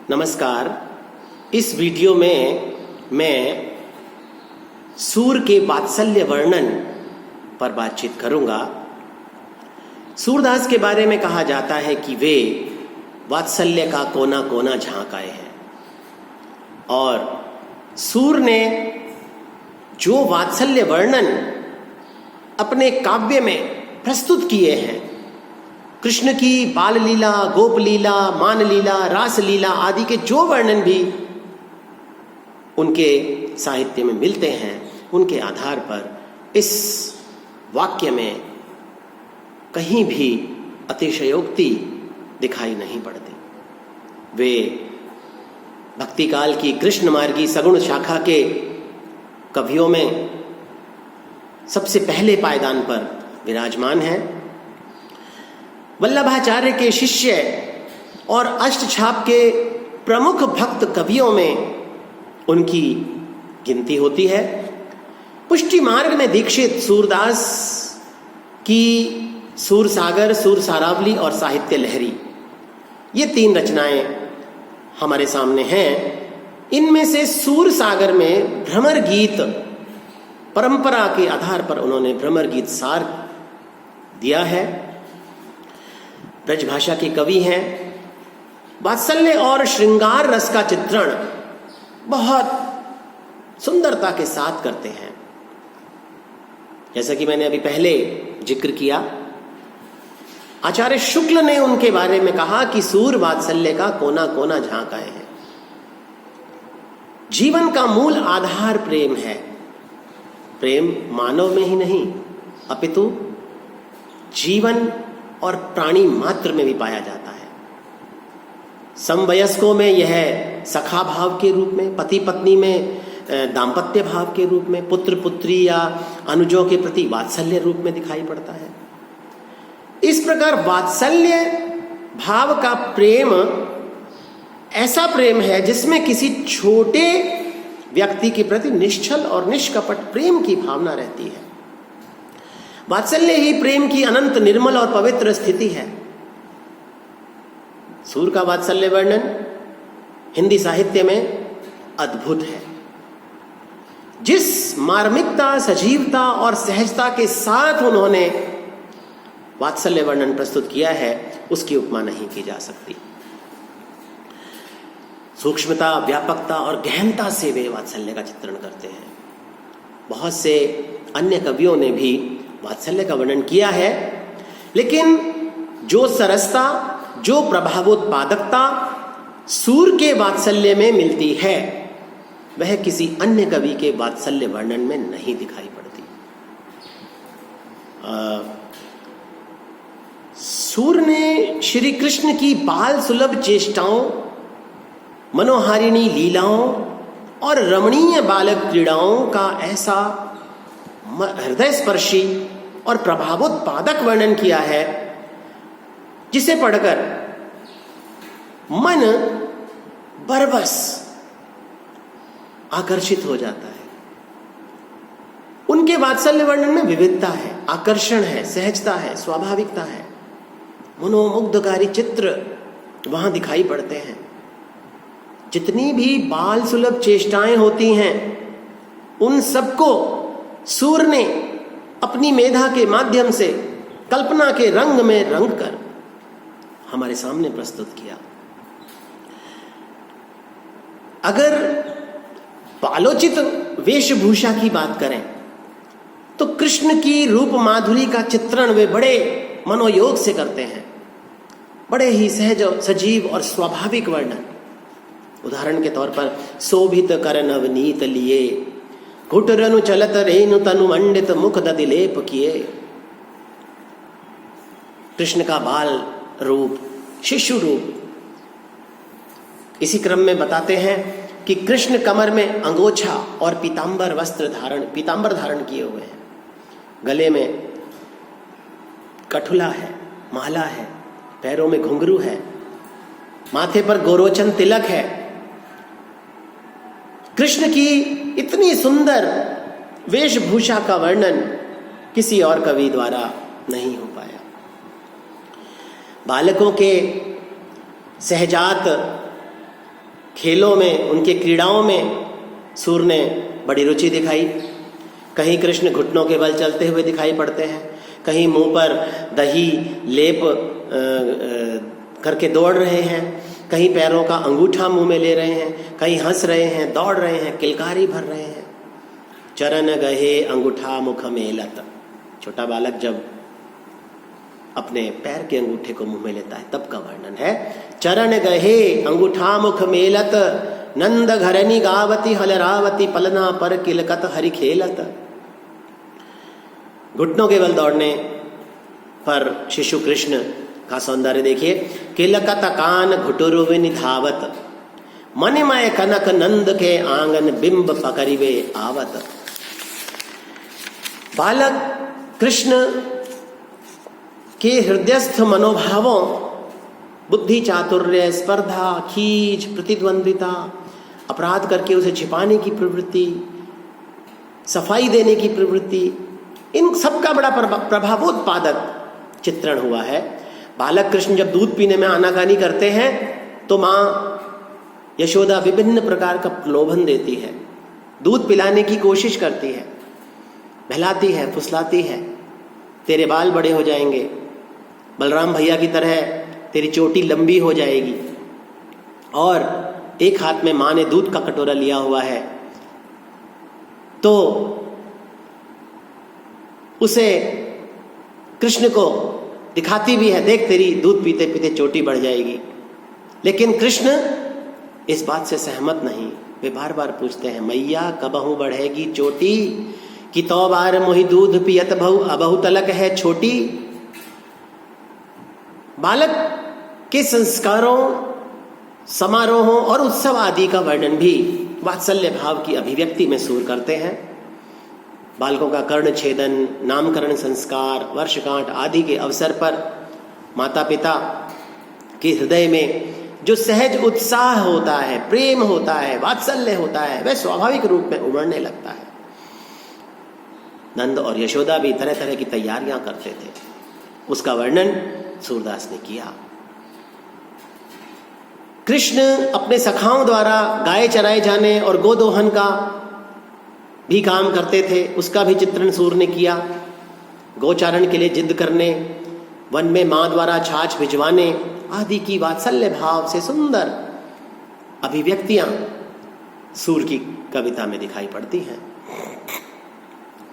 नमस्कार। इस वीडियो में मैं सूर के वात्सल्य वर्णन पर बातचीत करूंगा। सूरदास के बारे में कहा जाता है कि वे वात्सल्य का कोना कोना झांक आए हैं और सूर ने जो वात्सल्य वर्णन अपने काव्य में प्रस्तुत किए हैं, कृष्ण की बाल लीला, गोप लीला, मान लीला, रास लीला आदि के जो वर्णन भी उनके साहित्य में मिलते हैं, उनके आधार पर इस वाक्य में कहीं भी अतिशयोक्ति दिखाई नहीं पड़ती। वे भक्ति काल की कृष्ण मार्गी सगुण शाखा के कवियों में सबसे पहले पायदान पर विराजमान हैं। वल्लभाचार्य के शिष्य और अष्टछाप के प्रमुख भक्त कवियों में उनकी गिनती होती है। पुष्टि मार्ग में दीक्षित सूरदास की सूर सागर, सूर सारावली और साहित्य लहरी, ये 3 रचनाएं हमारे सामने हैं। इनमें से सूर सागर में भ्रमर गीत परंपरा के आधार पर उन्होंने भ्रमर गीत सार दिया है। ब्रजभाषा के कवि हैं। वात्सल्य और श्रृंगार रस का चित्रण बहुत सुंदरता के साथ करते हैं। जैसा कि मैंने अभी पहले जिक्र किया, आचार्य शुक्ल ने उनके बारे में कहा कि सूर वात्सल्य का कोना कोना झांक आए हैं। जीवन का मूल आधार प्रेम है। प्रेम मानव में ही नहीं अपितु जीवन और प्राणी मात्र में भी पाया जाता है। समवयस्कों में यह सखा भाव के रूप में, पति पत्नी में दाम्पत्य भाव के रूप में, पुत्र पुत्री या अनुजों के प्रति वात्सल्य रूप में दिखाई पड़ता है। इस प्रकार वात्सल्य भाव का प्रेम ऐसा प्रेम है जिसमें किसी छोटे व्यक्ति के प्रति निश्चल और निष्कपट प्रेम की भावना रहती है। वात्सल्य ही प्रेम की अनंत निर्मल और पवित्र स्थिति है। सूर का वात्सल्य वर्णन हिंदी साहित्य में अद्भुत है। जिस मार्मिकता, सजीवता और सहजता के साथ उन्होंने वात्सल्य वर्णन प्रस्तुत किया है, उसकी उपमा नहीं की जा सकती। सूक्ष्मता, व्यापकता और गहनता से वे वात्सल्य का चित्रण करते हैं। बहुत से अन्य कवियों ने भी वात्सल्य का वर्णन किया है, लेकिन जो सरसता, जो प्रभावोत्पादकता सूर के वात्सल्य में मिलती है, वह किसी अन्य कवि के वात्सल्य वर्णन में नहीं दिखाई पड़ती। सूर ने श्री कृष्ण की बाल सुलभ चेष्टाओं, मनोहारिणी लीलाओं और रमणीय बालक क्रीड़ाओं का ऐसा हृदय स्पर्शी और प्रभावोत्पादक वर्णन किया है जिसे पढ़कर मन बरबस आकर्षित हो जाता है। उनके वात्सल्य वर्णन में विविधता है, आकर्षण है, सहजता है, स्वाभाविकता है। मनोमुग्धकारी चित्र वहां दिखाई पड़ते हैं। जितनी भी बाल सुलभ चेष्टाएं होती हैं, उन सबको सूर ने अपनी मेधा के माध्यम से कल्पना के रंग में रंग कर हमारे सामने प्रस्तुत किया। अगर बालोचित वेशभूषा की बात करें तो कृष्ण की रूप माधुरी का चित्रण वे बड़े मनोयोग से करते हैं। बड़े ही सहज, सजीव और स्वाभाविक वर्णन। उदाहरण के तौर पर शोभित कर नवनीत लिए, घुटरनु चलत रेनु तनु मंडित मुख ददिलेप किए। कृष्ण का बाल रूप, शिशु रूप। इसी क्रम में बताते हैं कि कृष्ण कमर में अंगोछा और पीतांबर धारण किए हुए हैं। गले में कठुला है, माला है, पैरों में घुंघरू है, माथे पर गोरोचन तिलक है। कृष्ण की इतनी सुंदर वेशभूषा का वर्णन किसी और कवि द्वारा नहीं हो पाया। बालकों के सहजात खेलों में, उनके क्रीड़ाओं में सूर ने बड़ी रुचि दिखाई। कहीं कृष्ण घुटनों के बल चलते हुए दिखाई पड़ते हैं, कहीं मुंह पर दही लेप करके दौड़ रहे हैं, कहीं पैरों का अंगूठा मुंह में ले रहे हैं, कहीं हंस रहे हैं, दौड़ रहे हैं, किलकारी भर रहे हैं। चरण गहे अंगूठा मुख मेलत। छोटा बालक जब अपने पैर के अंगूठे को मुंह में लेता है तब का वर्णन है। चरण गहे अंगूठा मुख मेलत, नंद घरनी गावती हलरावती, पलना पर किलकत हरि खेलत। घुटनों के बल दौड़ने पर शिशु कृष्ण का सौंदर्य देखिए। किलकत कान घुटुरु निधावत, मणिमय कनक नंद के आंगन, बिंब पकड़िवे आवत। बालक कृष्ण के हृदयस्थ मनोभावों, बुद्धि चातुर्य, स्पर्धा, खींच, प्रतिद्वंद्विता, अपराध करके उसे छिपाने की प्रवृत्ति, सफाई देने की प्रवृत्ति, इन सबका बड़ा प्रभावोत्पादक चित्रण हुआ है। बालक कृष्ण जब दूध पीने में आनाकानी करते हैं तो माँ यशोदा विभिन्न प्रकार का प्रलोभन देती है, दूध पिलाने की कोशिश करती है, बहलाती है, फुसलाती है। तेरे बाल बड़े हो जाएंगे, बलराम भैया की तरह तेरी चोटी लंबी हो जाएगी। और एक हाथ में माँ ने दूध का कटोरा लिया हुआ है तो उसे कृष्ण को दिखाती भी है, देख तेरी दूध पीते पीते चोटी बढ़ जाएगी। लेकिन कृष्ण इस बात से सहमत नहीं। वे बार बार पूछते हैं, मैया कबहू बढ़ेगी चोटी, कि तो बार मोहि दूध पियत बहु अबहु तलक है छोटी। बालक के संस्कारों, समारोहों और उत्सव आदि का वर्णन भी वात्सल्य भाव की अभिव्यक्ति में सूर करते हैं। बालकों का कर्ण छेदन, नामकरण संस्कार, वर्षगांठ आदि के अवसर पर माता पिता के हृदय में जो सहज उत्साह होता है, प्रेम होता है, वात्सल्य होता है, वह स्वाभाविक रूप में उमड़ने लगता है। नंद और यशोदा भी तरह तरह की तैयारियां करते थे, उसका वर्णन सूरदास ने किया। कृष्ण अपने सखाओं द्वारा गाय चराए जाने और गोदोहन का भी काम करते थे, उसका भी चित्रण सूर ने किया। गोचारण के लिए जिद करने, वन में मां द्वारा छाछ भिजवाने आदि की वात्सल्य भाव से सुंदर अभिव्यक्तियां सूर की कविता में दिखाई पड़ती हैं।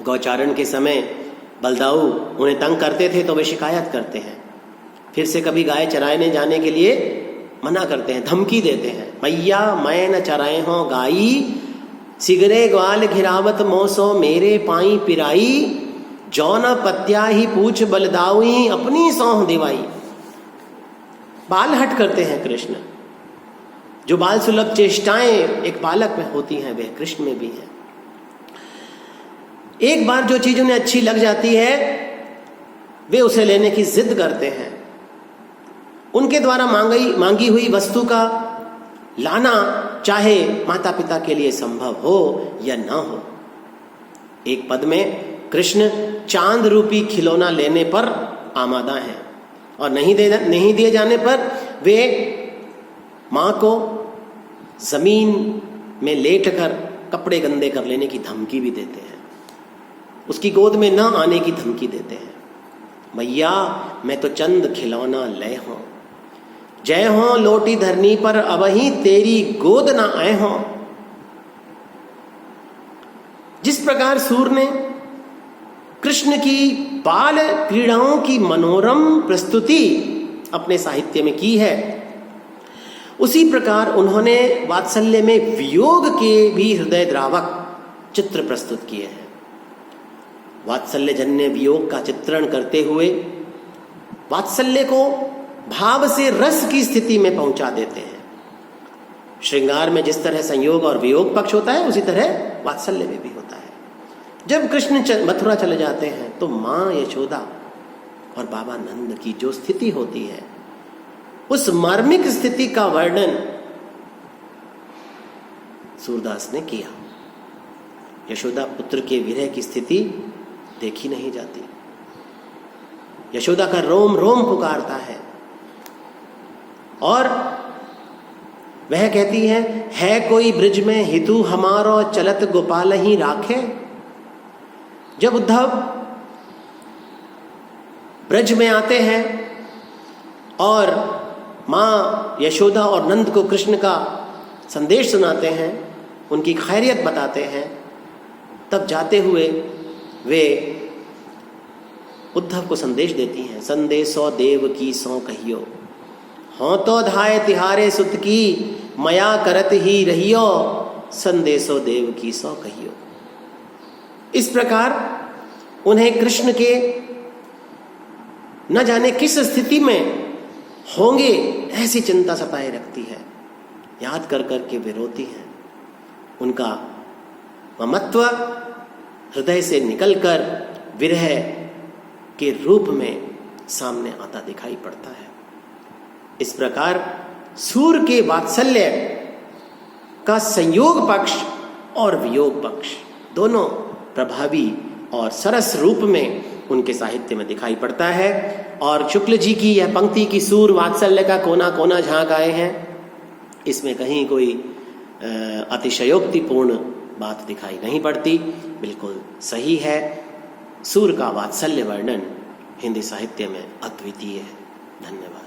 गौचारण के समय बलदाऊ उन्हें तंग करते थे तो वे शिकायत करते हैं, फिर से कभी गाय चराने जाने के लिए मना करते हैं, धमकी देते हैं। मैया मैं न चराए हो गाई, सिगरे ग्वाल घिरावत मोसो मेरे पाई पिराई, जौन पत्या ही पूछ बलदाऊई अपनी सौह दिवाई। बाल हट करते हैं कृष्ण। जो बाल सुलभ चेष्टाएं एक बालक में होती हैं वे कृष्ण में भी हैं। एक बार जो चीज उन्हें अच्छी लग जाती है वे उसे लेने की जिद करते हैं। उनके द्वारा मांगी हुई वस्तु का लाना चाहे माता पिता के लिए संभव हो या न हो। एक पद में कृष्ण चांद रूपी खिलौना लेने पर आमादा हैं और नहीं दिए जाने पर वे मां को जमीन में लेटकर कपड़े गंदे कर लेने की धमकी भी देते हैं, उसकी गोद में न आने की धमकी देते हैं। मैया मैं तो चंद खिलौना ले हूं, जय हो लोटी धरनी पर अबही तेरी गोद ना आए हो। जिस प्रकार सूर ने कृष्ण की बाल क्रीड़ाओं की मनोरम प्रस्तुति अपने साहित्य में की है, उसी प्रकार उन्होंने वात्सल्य में वियोग के भी हृदय द्रावक चित्र प्रस्तुत किए हैं। वात्सल्य जन्य वियोग का चित्रण करते हुए वात्सल्य को भाव से रस की स्थिति में पहुंचा देते हैं। श्रृंगार में जिस तरह संयोग और वियोग पक्ष होता है उसी तरह वात्सल्य में भी होता है। जब कृष्ण मथुरा चले जाते हैं तो मां यशोदा और बाबा नंद की जो स्थिति होती है उस मार्मिक स्थिति का वर्णन सूरदास ने किया। यशोदा पुत्र के विरह की स्थिति देखी नहीं जाती, यशोदा का रोम रोम पुकारता है और वह कहती है कोई ब्रिज में हितु हमारो चलत गोपाल ही राखे। जब उद्धव ब्रज में आते हैं और माँ यशोदा और नंद को कृष्ण का संदेश सुनाते हैं, उनकी खैरियत बताते हैं, तब जाते हुए वे उद्धव को संदेश देती हैं, संदेशो देव की सौ कहियो, हों तो धाय तिहारे सुत की, मया करत ही रहियो, संदेशो देव की सौ कहियो। इस प्रकार उन्हें कृष्ण के न जाने किस स्थिति में होंगे ऐसी चिंता सताए रखती है। याद कर कर के वे रोती हैं। उनका ममत्व हृदय से निकलकर विरह के रूप में सामने आता दिखाई पड़ता है। इस प्रकार सूर के वात्सल्य का संयोग पक्ष और वियोग पक्ष दोनों प्रभावी और सरस रूप में उनके साहित्य में दिखाई पड़ता है। और शुक्ल जी की यह पंक्ति की सूर वात्सल्य का कोना कोना झांक आए हैं, इसमें कहीं कोई अतिशयोक्तिपूर्ण बात दिखाई नहीं पड़ती, बिल्कुल सही है। सूर का वात्सल्य वर्णन हिंदी साहित्य में अद्वितीय है। धन्यवाद।